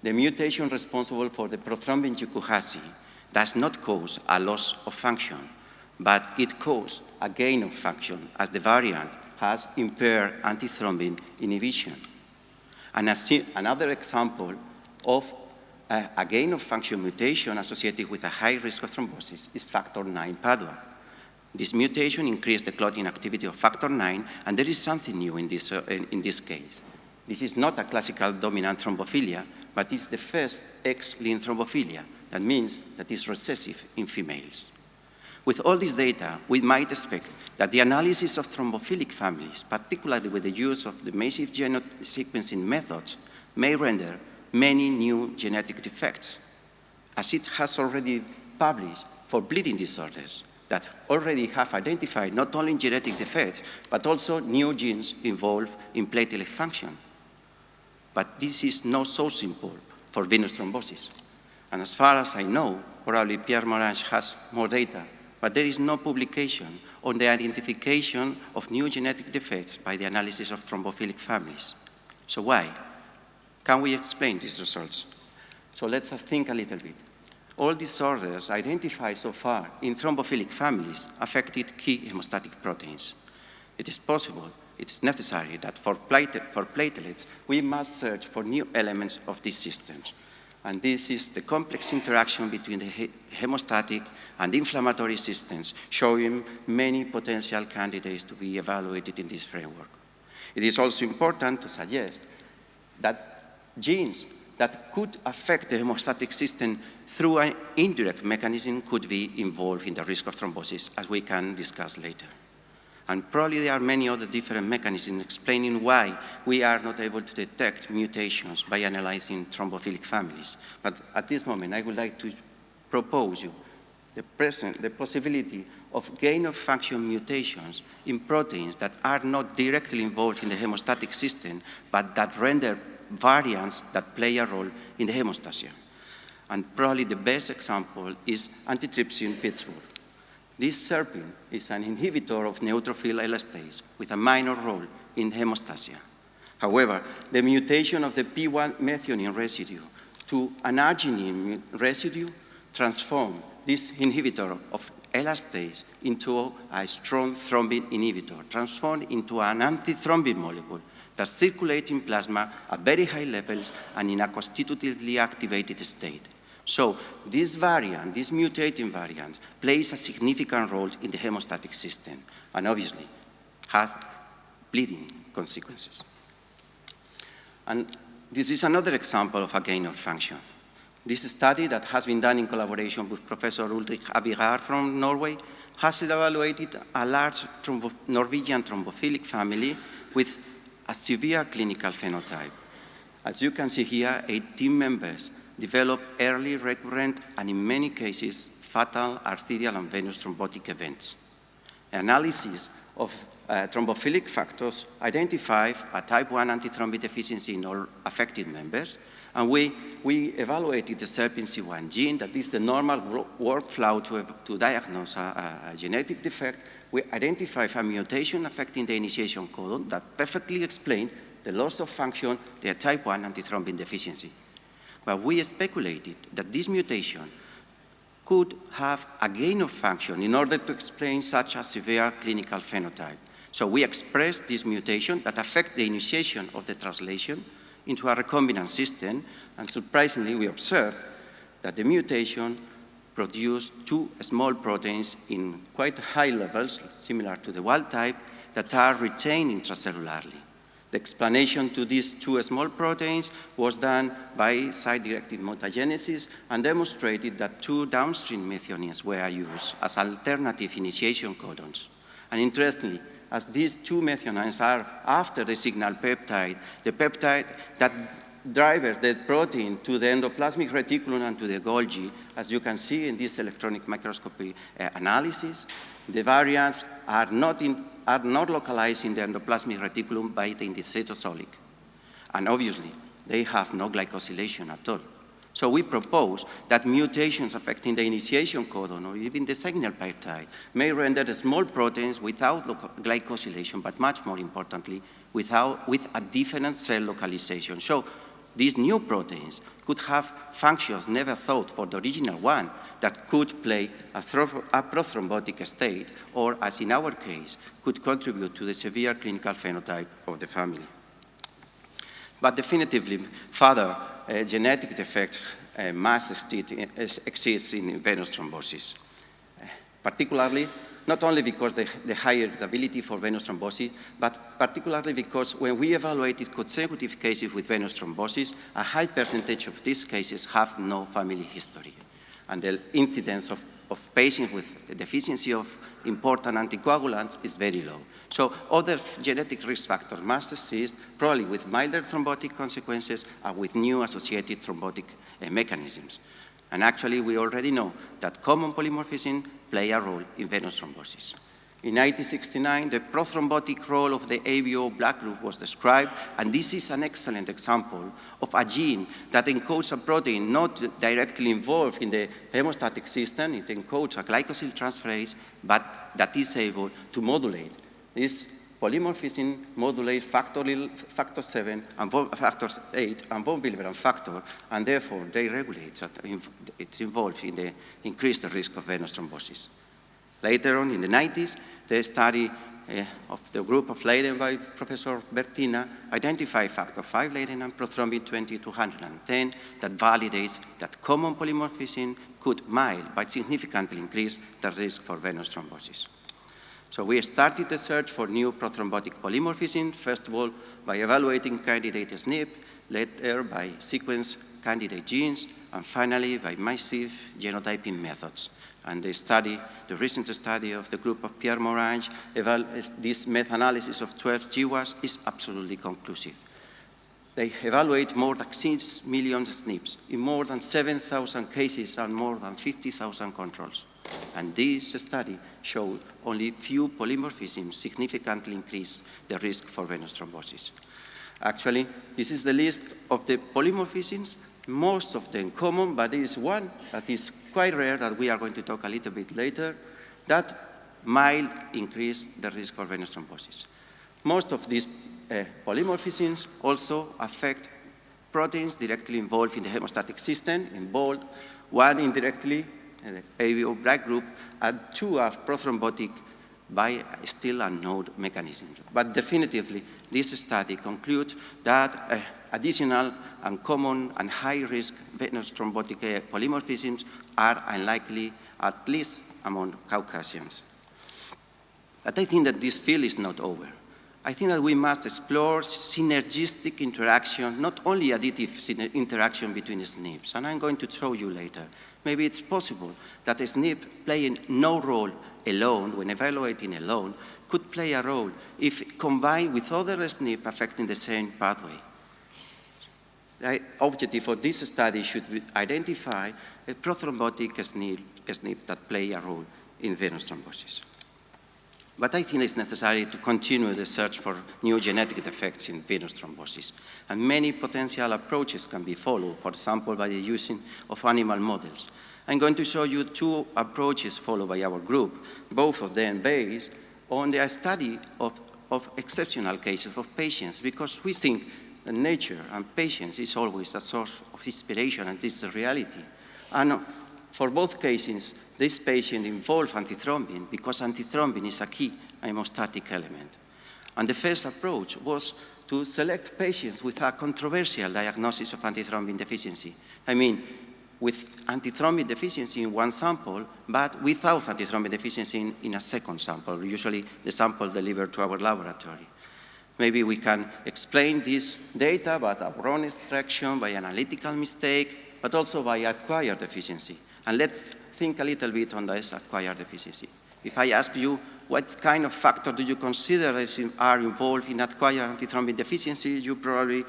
The mutation responsible for the prothrombin Yukuhasi does not cause a loss of function, but it causes a gain of function as the variant has impaired antithrombin inhibition. And another example of a gain of function mutation associated with a high risk of thrombosis is factor 9 PADUA. This mutation increased the clotting activity of factor 9, and there is something new in this case. This is not a classical dominant thrombophilia, but it's the first X-linked thrombophilia. That means that it's recessive in females. With all this data, we might expect that the analysis of thrombophilic families, particularly with the use of the massive genome sequencing methods, may render many new genetic defects, as it has already published for bleeding disorders that already have identified not only genetic defects, but also new genes involved in platelet function. But this is not so simple for venous thrombosis. And as far as I know, probably Pierre Morange has more data, but there is no publication on the identification of new genetic defects by the analysis of thrombophilic families. So why? Can we explain these results? So let's think a little bit. All disorders identified so far in thrombophilic families affected key hemostatic proteins. It is possible, it's necessary that for platelets, we must search for new elements of these systems. And this is the complex interaction between the hemostatic and inflammatory systems, showing many potential candidates to be evaluated in this framework. It is also important to suggest that genes that could affect the hemostatic system through an indirect mechanism could be involved in the risk of thrombosis, as we can discuss later. And probably there are many other different mechanisms explaining why we are not able to detect mutations by analyzing thrombophilic families. But at this moment, I would like to propose you the possibility of gain of function mutations in proteins that are not directly involved in the hemostatic system, but that render variants that play a role in the hemostasia. And probably the best example is antitrypsin Pittsburgh. This serpin is an inhibitor of neutrophil elastase with a minor role in hemostasia. However, the mutation of the P1 methionine residue to an arginine residue transformed this inhibitor of elastase into a strong thrombin inhibitor, transformed into an antithrombin molecule that circulates in plasma at very high levels and in a constitutively activated state. So this variant, this mutating variant, plays a significant role in the hemostatic system and obviously has bleeding consequences. And this is another example of a gain of function. This study that has been done in collaboration with Professor Ulrich Abigaard from Norway has evaluated a large Norwegian thrombophilic family with a severe clinical phenotype. As you can see here, 18 members develop early, recurrent, and in many cases, fatal arterial and venous thrombotic events. Analysis of thrombophilic factors identify a type 1 antithrombin deficiency in all affected members, and we evaluated the SERPINC1 gene, that is the normal workflow to diagnose a genetic defect. We identified a mutation affecting the initiation codon that perfectly explained the loss of function, the type 1 antithrombin deficiency. But we speculated that this mutation could have a gain of function in order to explain such a severe clinical phenotype. So we expressed this mutation that affects the initiation of the translation into a recombinant system, and surprisingly, we observed that the mutation produce two small proteins in quite high levels, similar to the wild type, that are retained intracellularly. The explanation to these two small proteins was done by site-directed mutagenesis and demonstrated that two downstream methionines were used as alternative initiation codons. And interestingly, as these two methionines are after the signal peptide, the peptide that drives the protein to the endoplasmic reticulum and to the Golgi, as you can see in this electronic microscopy analysis, the variants are not localized in the endoplasmic reticulum by the cytosolic. And obviously, they have no glycosylation at all. So we propose that mutations affecting the initiation codon or even the signal peptide may render the small proteins without glycosylation, but much more importantly, with a different cell localization. So these new proteins could have functions never thought for the original one that could play a prothrombotic state, or as in our case, could contribute to the severe clinical phenotype of the family. But definitively, further genetic defects must exist in venous thrombosis, particularly not only because the higher ability for venous thrombosis, but particularly because when we evaluated consecutive cases with venous thrombosis, a high percentage of these cases have no family history. And the incidence of patients with the deficiency of important anticoagulants is very low. So other genetic risk factors must exist, probably with milder thrombotic consequences and with new associated thrombotic mechanisms. And actually, we already know that common polymorphism play a role in venous thrombosis. In 1969, the prothrombotic role of the ABO black group was described, and this is an excellent example of a gene that encodes a protein not directly involved in the hemostatic system. It encodes a glycosyl transferase, but that is able to modulate. This polymorphism modulates factor 7 and factor 8 and von Willebrand factor, and therefore they regulate that it's involved in the increased risk of venous thrombosis. Later on, in the 90s, the study of the group of Leiden by Professor Bertina identified factor 5 Leiden and prothrombin 20-210 that validates that common polymorphism could mild but significantly increase the risk for venous thrombosis. So we started the search for new prothrombotic polymorphism, first of all by evaluating candidate SNP, later by sequence candidate genes, and finally by massive genotyping methods. And the recent study of the group of Pierre Morange, this meta-analysis of 12 GWAS is absolutely conclusive. They evaluate more than 6 million SNPs in more than 7,000 cases and more than 50,000 controls. And this study showed only few polymorphisms significantly increase the risk for venous thrombosis. Actually, this is the list of the polymorphisms, most of them common, but there is one that is quite rare that we are going to talk a little bit later, that mild increase the risk for venous thrombosis. Most of these polymorphisms also affect proteins directly involved in the hemostatic system, in bold, one indirectly, the ABO black group, and two are prothrombotic by still unknown mechanisms. But definitively, this study concludes that additional and common and high-risk venous thrombotic polymorphisms are unlikely, at least among Caucasians. But I think that this field is not over. I think that we must explore synergistic interaction, not only additive interaction between SNPs, and I'm going to show you later. Maybe it's possible that a SNP playing no role alone, when evaluating alone, could play a role if combined with other SNP affecting the same pathway. The objective of this study should be identify a prothrombotic SNP that play a role in venous thrombosis. But I think it's necessary to continue the search for new genetic defects in venous thrombosis. And many potential approaches can be followed, for example, by the using of animal models. I'm going to show you two approaches followed by our group, both of them based on the study of exceptional cases of patients, because we think that nature and patients is always a source of inspiration, and this is the reality. And for both cases, this patient involved antithrombin because antithrombin is a key hemostatic element. And the first approach was to select patients with a controversial diagnosis of antithrombin deficiency. I mean, with antithrombin deficiency in one sample, but without antithrombin deficiency in a second sample, usually the sample delivered to our laboratory. Maybe we can explain this data by a wrong extraction, by analytical mistake, but also by acquired deficiency. And let's think a little bit on this acquired deficiency. If I ask you, what kind of factor do you consider are involved in acquired antithrombin deficiency, you probably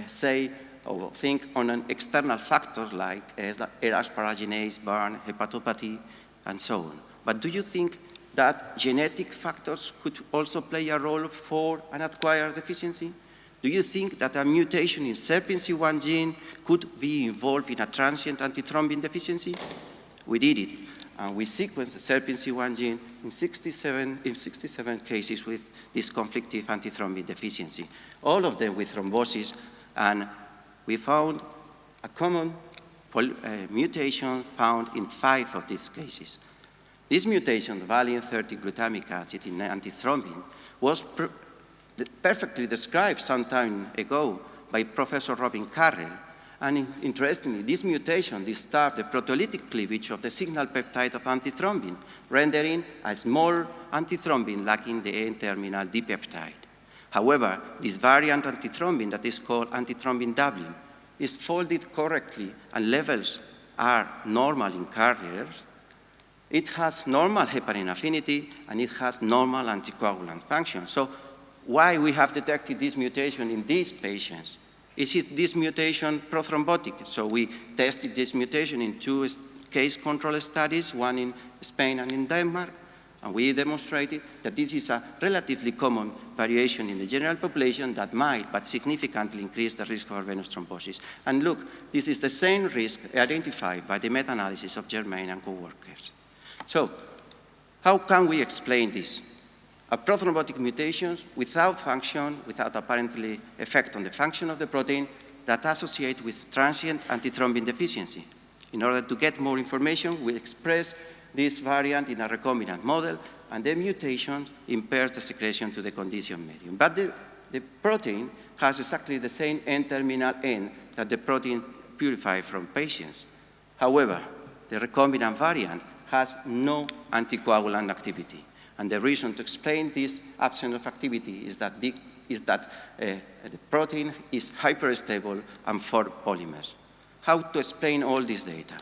say or think on an external factor like asparaginase, burn, hepatopathy, and so on. But do you think that genetic factors could also play a role for an acquired deficiency? Do you think that a mutation in SERPINC1 gene could be involved in a transient antithrombin deficiency? We did it, and we sequenced the SERPINC1 gene in 67 cases with this conflictive antithrombin deficiency, all of them with thrombosis, and we found a common mutation found in 5 of these cases. This mutation, the valine 30 glutamic acid in antithrombin, was perfectly described some time ago by Professor Robin Carrel. And interestingly, this mutation disturbed the proteolytic cleavage of the signal peptide of antithrombin, rendering a small antithrombin lacking the N-terminal dipeptide. However, this variant antithrombin that is called antithrombin doubling is folded correctly and levels are normal in carriers. It has normal heparin affinity and it has normal anticoagulant function. So why we have detected this mutation in these patients? Is it this mutation prothrombotic? So we tested this mutation in 2 case control studies, one in Spain and in Denmark. And we demonstrated that this is a relatively common variation in the general population that might, but significantly increase the risk of venous thrombosis. And look, this is the same risk identified by the meta-analysis of Germain and co-workers. So, how can we explain this? A prothrombotic mutation without function, without apparently effect on the function of the protein that associate with transient antithrombin deficiency. In order to get more information, we express this variant in a recombinant model, and the mutation impairs the secretion to the condition medium. But the protein has exactly the same N-terminal N that the protein purified from patients. However, the recombinant variant has no anticoagulant activity. And the reason to explain this absence of activity is that the protein is hyperstable and for polymers. How to explain all this data?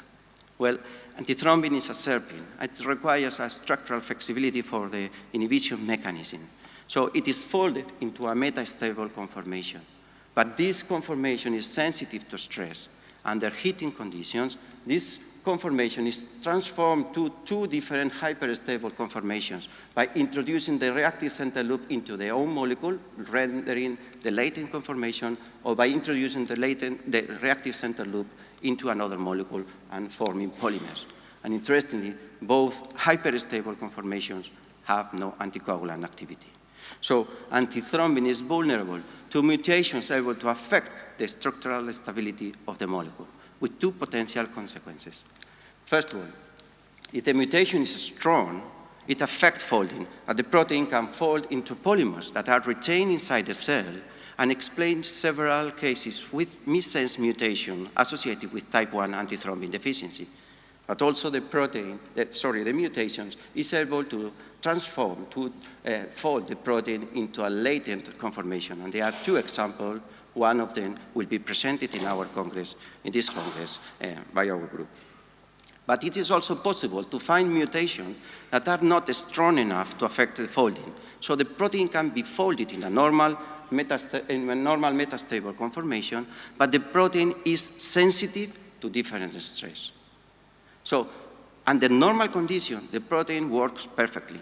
Well, antithrombin is a SERPIN. It requires a structural flexibility for the inhibition mechanism. So it is folded into a metastable conformation. But this conformation is sensitive to stress. Under heating conditions, this conformation is transformed to 2 different hyperstable conformations by introducing the reactive center loop into their own molecule, rendering the latent conformation, or by introducing the reactive center loop into another molecule and forming polymers. And interestingly, both hyperstable conformations have no anticoagulant activity. So antithrombin is vulnerable to mutations able to affect the structural stability of the molecule, with 2 potential consequences. First one, if the mutation is strong, it affects folding, and the protein can fold into polymers that are retained inside the cell and explains several cases with missense mutation associated with type 1 antithrombin deficiency. But also the mutations is able to transform, to fold the protein into a latent conformation. And there are 2 examples. One of them will be presented in our Congress, in this Congress, by our group. But it is also possible to find mutations that are not strong enough to affect the folding. So the protein can be folded in a normal metastable conformation, but the protein is sensitive to different stress. So under normal conditions, the protein works perfectly.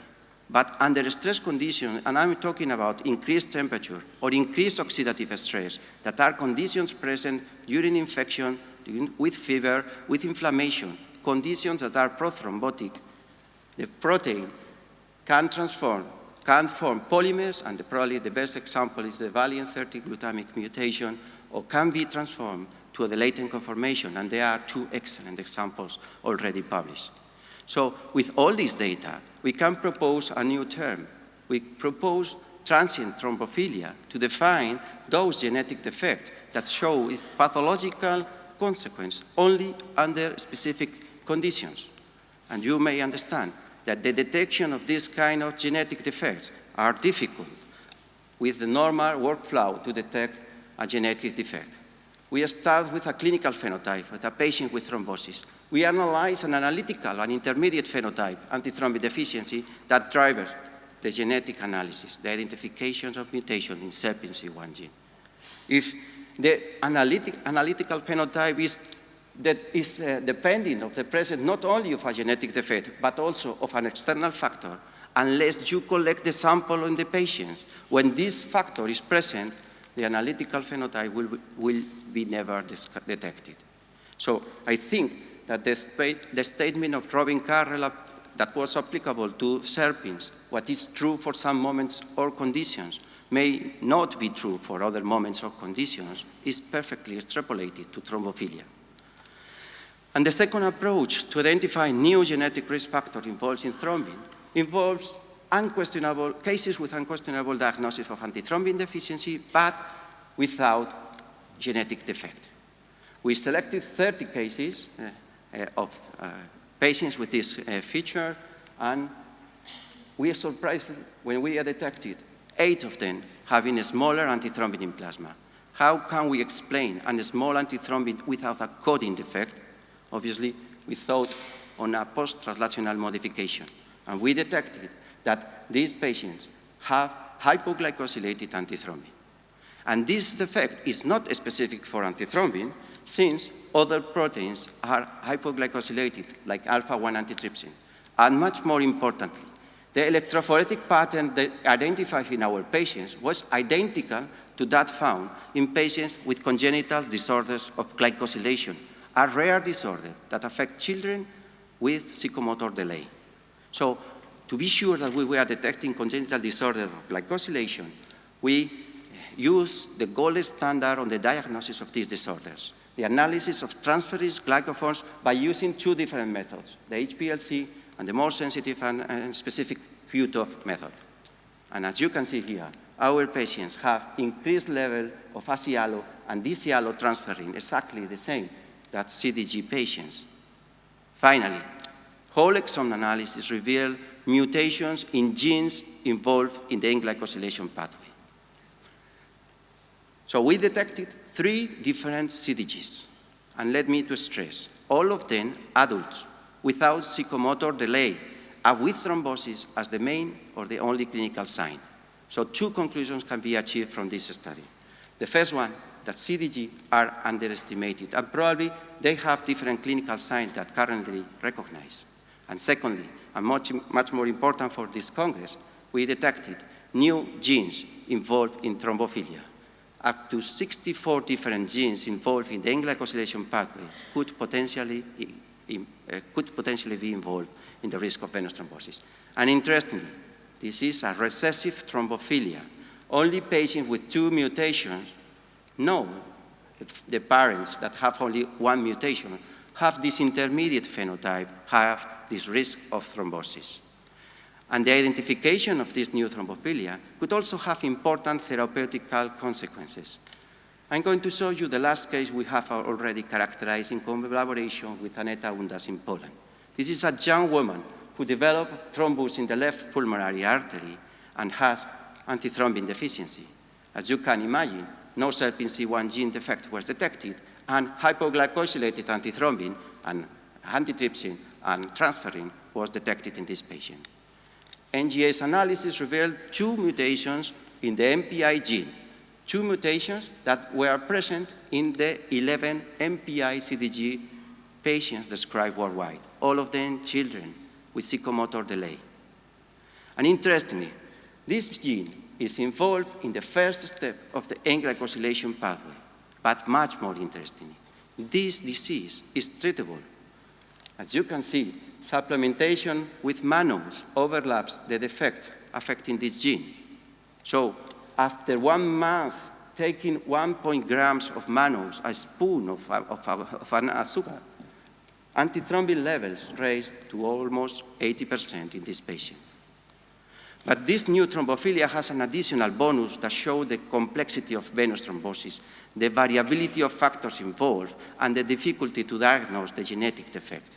But under stress conditions, and I'm talking about increased temperature or increased oxidative stress, that are conditions present during infection, with fever, with inflammation, conditions that are prothrombotic, the protein can form polymers, and probably the best example is the valine 30 glutamic mutation, or can be transformed to the latent conformation, and there are 2 excellent examples already published. So with all this data, we can propose a new term. We propose transient thrombophilia to define those genetic defects that show pathological consequence only under specific conditions. And you may understand that the detection of this kind of genetic defects are difficult with the normal workflow to detect a genetic defect. We start with a clinical phenotype with a patient with thrombosis. We analyze an analytical and intermediate phenotype, antithrombic deficiency, that drives the genetic analysis, the identification of mutation in SERPINC1 gene. If the analytical phenotype is depending on the presence not only of a genetic defect, but also of an external factor, unless you collect the sample in the patients, when this factor is present, the analytical phenotype will be never detected. So I think that the statement of Robin Carrell that was applicable to SERPINs, what is true for some moments or conditions, may not be true for other moments or conditions, is perfectly extrapolated to thrombophilia. And the second approach to identify new genetic risk factor involved in thrombin involves unquestionable cases with unquestionable diagnosis of antithrombin deficiency, but without genetic defect. We selected 30 cases of patients with this feature, and we are surprised when we detected 8 of them having a smaller antithrombin in plasma. How can we explain a small antithrombin without a coding defect? Obviously, we thought on a post-translational modification, and we detected that these patients have hypoglycosylated antithrombin. And this defect is not specific for antithrombin, since other proteins are hypoglycosylated, like alpha-1 antitrypsin. And much more importantly, the electrophoretic pattern that identified in our patients was identical to that found in patients with congenital disorders of glycosylation, a rare disorder that affects children with psychomotor delay. So to be sure that we were detecting congenital disorder of glycosylation, we used the gold standard on the diagnosis of these disorders, the analysis of transferase glycophores by using 2 different methods, the HPLC and the more sensitive and specific QTOF method. And as you can see here, our patients have increased level of ACIALO and DCIALO transferrin, exactly the same that CDG patients. Finally, whole exome analysis revealed mutations in genes involved in the N-glycosylation pathway. So we detected 3 different CDGs, and let me to stress, all of them adults without psychomotor delay and with thrombosis as the main or the only clinical sign. So 2 conclusions can be achieved from this study. The first one, that CDG are underestimated, and probably they have different clinical signs that currently recognized. And secondly, and much more important for this Congress, we detected new genes involved in thrombophilia. Up to 64 different genes involved in the N-glycosylation pathway could potentially be involved in the risk of venous thrombosis. And interestingly, this is a recessive thrombophilia. Only patients with 2 mutations know that the parents that have only 1 mutation have this intermediate phenotype, have this risk of thrombosis. And the identification of this new thrombophilia could also have important therapeutical consequences. I'm going to show you the last case we have already characterized in collaboration with Aneta Undas in Poland. This is a young woman who developed thrombus in the left pulmonary artery and has antithrombin deficiency. As you can imagine, no SERPINC1 gene defect was detected, and hypoglycosylated antithrombin and antitrypsin and transferrin was detected in this patient. NGS analysis revealed 2 mutations in the MPI gene, 2 mutations that were present in the 11 MPI CDG patients described worldwide, all of them children with psychomotor delay. And interestingly, this gene is involved in the first step of the N-glycosylation pathway, but much more interestingly, this disease is treatable. As you can see, supplementation with mannose overlaps the defect affecting this gene. So after 1 month taking 1 grams of mannose, a spoon of an sugar, antithrombin levels raised to almost 80% in this patient. But this new thrombophilia has an additional bonus that shows the complexity of venous thrombosis, the variability of factors involved, and the difficulty to diagnose the genetic defect.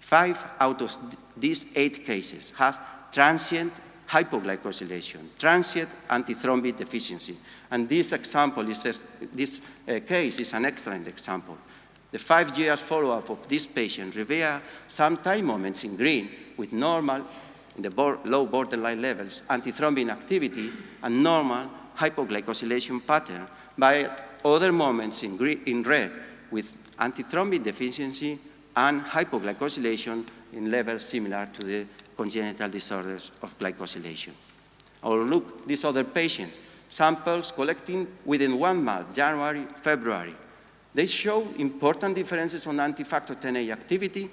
5 out of these 8 cases have transient hypoglycosylation, transient antithrombic deficiency. And this example this case is an excellent example. The 5 years follow-up of this patient revealed some time moments in green with normal, in the low borderline levels, antithrombic activity and normal hypoglycosylation pattern, but other moments in red with antithrombic deficiency and hypoglycosylation in levels similar to the congenital disorders of glycosylation. Or look, this other patient, samples collecting within 1 month, January, February. They show important differences on anti-factor Xa activity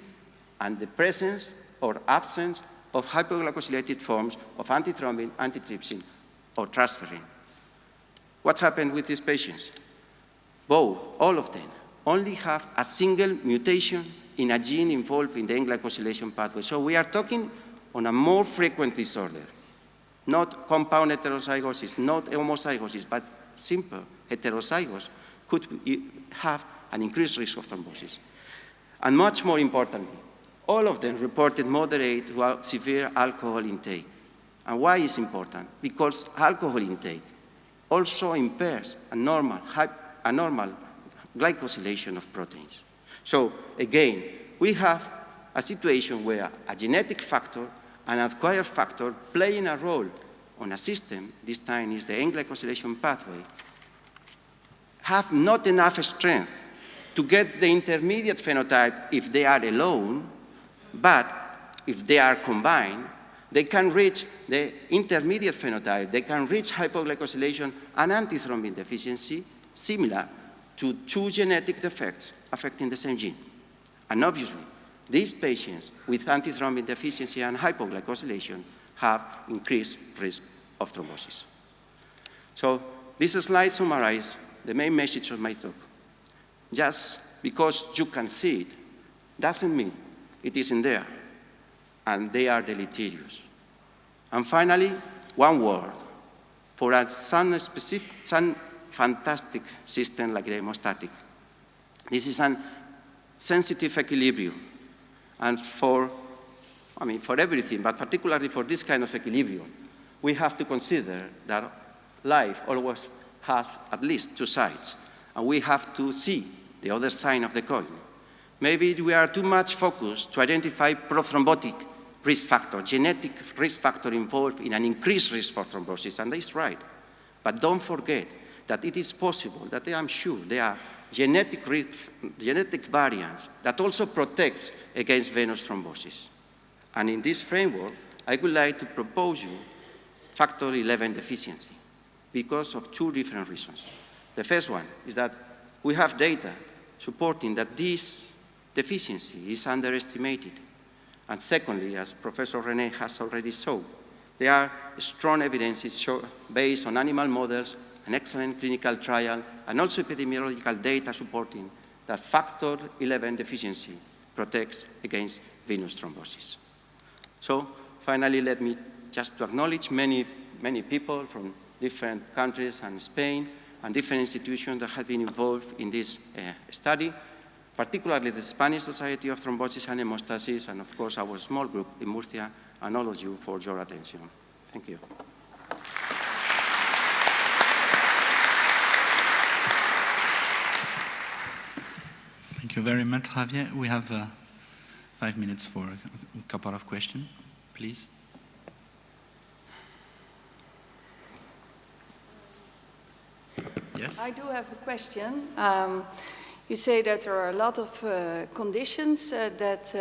and the presence or absence of hypoglycosylated forms of antithrombin, antitrypsin, or transferrin. What happened with these patients? Both, all of them, only have a single mutation in a gene involved in the N-glycosylation pathway. So we are talking on a more frequent disorder, not compound heterozygosis, not homozygosis, but simple heterozygous could have an increased risk of thrombosis. And much more importantly, all of them reported moderate to severe alcohol intake. And why is important? Because alcohol intake also impairs a normal glycosylation of proteins. So again, we have a situation where a genetic factor and an acquired factor playing a role on a system, this time is the N-glycosylation pathway, have not enough strength to get the intermediate phenotype if they are alone, but if they are combined, they can reach the intermediate phenotype, they can reach hypoglycosylation and antithrombin deficiency similar to 2 genetic defects affecting the same gene. And obviously, these patients with antithrombin deficiency and hypoglycosylation have increased risk of thrombosis. So this slide summarizes the main message of my talk. Just because you can see it doesn't mean it isn't there, and they are deleterious. And finally, one word for some fantastic system like the hemostatic. This is a sensitive equilibrium, and for everything, but particularly for this kind of equilibrium, we have to consider that life always has at least 2 sides, and we have to see the other side of the coin. Maybe we are too much focused to identify prothrombotic risk factor, genetic risk factor involved in an increased risk for thrombosis, and that's right. But don't forget that it is possible, that I'm sure there are genetic variants that also protects against venous thrombosis. And in this framework, I would like to propose you factor 11 deficiency because of 2 different reasons. The first one is that we have data supporting that this deficiency is underestimated. And secondly, as Professor René has already shown, there are strong evidences based on animal models, an excellent clinical trial, and also epidemiological data supporting that factor 11 deficiency protects against venous thrombosis. So finally, let me just to acknowledge many people from different countries and Spain and different institutions that have been involved in this study, particularly the Spanish Society of Thrombosis and Hemostasis, and of course our small group in Murcia, and all of you for your attention. Thank you. Thank you very much, Javier. We have 5 minutes for a couple of questions, please. Yes? I do have a question. You say that there are a lot of conditions that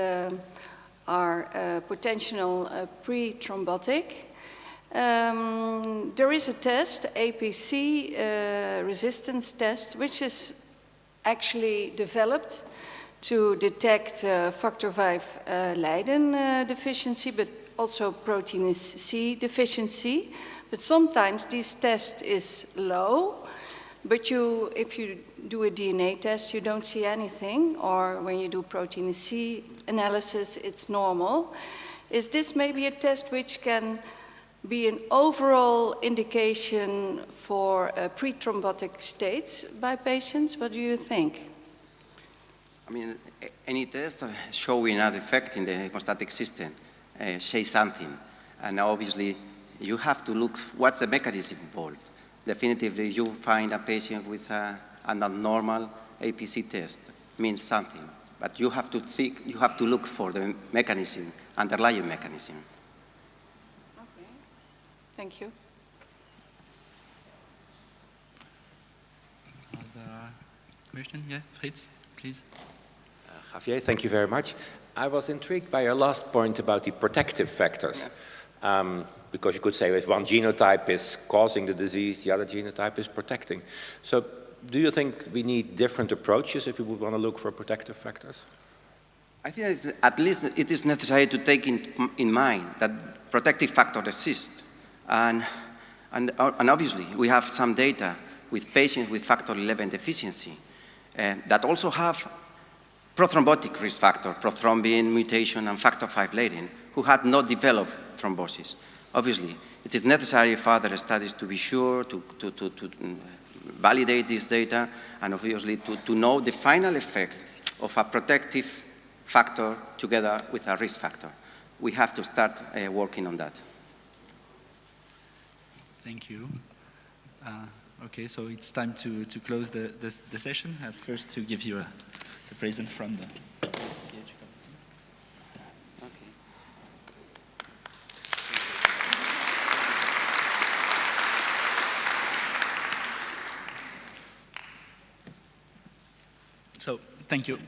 are potential pre-thrombotic. There is a test, APC resistance test, which is actually developed to detect factor V Leiden deficiency, but also protein C deficiency. But sometimes this test is low, but if you do a DNA test, you don't see anything, or when you do protein C analysis, it's normal. Is this maybe a test which can be an overall indication for pre-thrombotic states by patients? What do you think? I mean, any test showing a defect in the hemostatic system says something. And obviously, you have to look what's the mechanism involved. Definitively, you find a patient with an abnormal APC test means something. But you have to think, you have to look for the mechanism, underlying mechanism. Okay. Thank you. Other question? Yeah, Fritz, please. Javier, thank you very much. I was intrigued by your last point about the protective factors. Yeah. Because you could say if one genotype is causing the disease, the other genotype is protecting. So do you think we need different approaches if we would want to look for protective factors? I think that at least it is necessary to take in mind that protective factors exist. And obviously, we have some data with patients with factor 11 deficiency that also have prothrombotic risk factor, prothrombin mutation, and factor V Leiden, who had not developed thrombosis. Obviously, it is necessary further studies to be sure to validate this data, and obviously to know the final effect of a protective factor together with a risk factor. We have to start working on that. Thank you. Okay, so it's time to close the session. I have first to give you the present from the ECTH committee. Okay. So, thank you.